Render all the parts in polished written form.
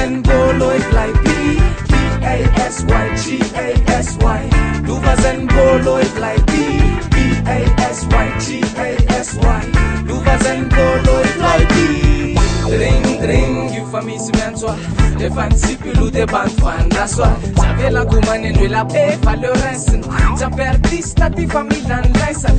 zijn boloid like B.A.S.Y, G.A.S.Y. Luva zijn boloid like B.A.S.Y, G.A.S.Y. Luva zijn boloid like B. Ring, ring, you for me si mentoa. Le fancy pilu de band fan la soa. J'avais la goumane et la paix, fa le reste. J'ai perdu stati famille dans l'aisa.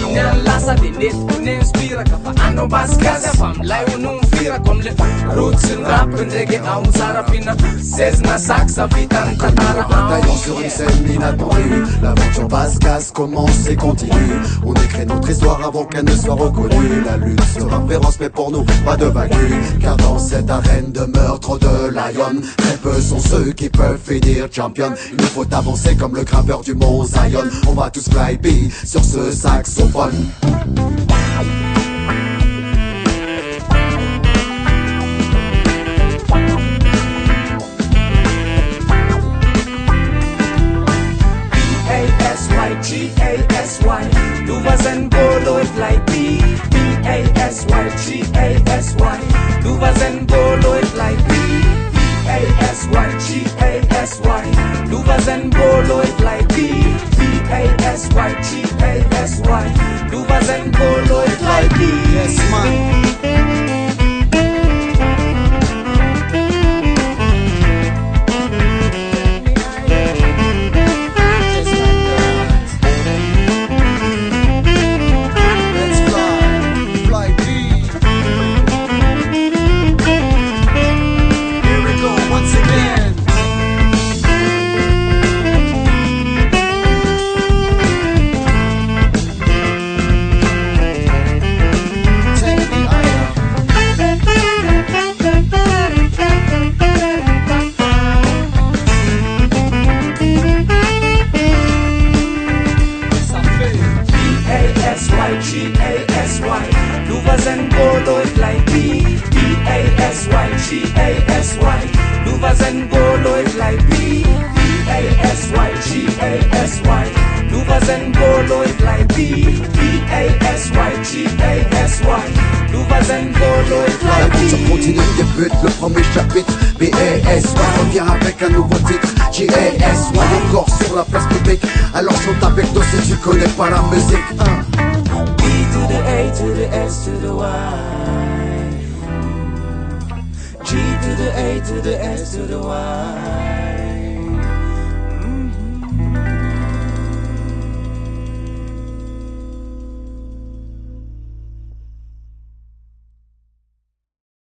Inan lasa de net, on inspire. Kafa ano bascaza, fam lai unum fira. Comme les roots in rap, reggae, aun sarafina. 16 na saxa, vitan tatara. Bataillons sur une scène inattendue. L'aventure Bascasse commence et continue. On écrit notre histoire avant qu'elle ne soit reconnue. La lutte sera féroce mais pour nous pas de vaincu. Car dans cette arène de meurtre de lion, très peu sont ceux qui peuvent finir champion. Il nous faut avancer comme le grimpeur du mont Zion. On va tous fly B sur ce saxophone. G.A.S.Y. Luva zijn boloid like B.A.S.Y, G.A.S.Y. Luva zijn boloid like B.A.S.Y, G.A.S.Y. Luva zijn boloid like B.A.S.Y, G.A.S.Y. Luva zijn boloid like B. Yes, man. G.A.S.Y. Luva zijn boloid like B.A.S.Y, G.A.S.Y. Luva zijn boloid like B.A.S.Y, G.A.S.Y. Luva zijn boloid like B.A.S.Y, G.A.S.Y. Luva zijn boloid like B. L'aventure continue, débute le premier chapitre. B.A.S.Y revient avec un nouveau titre. G.A.S.Y encore sur la place publique. Alors chante avec toi si tu connais pas la musique. B to the A to the S to the Y. G to the A to the S to the Y.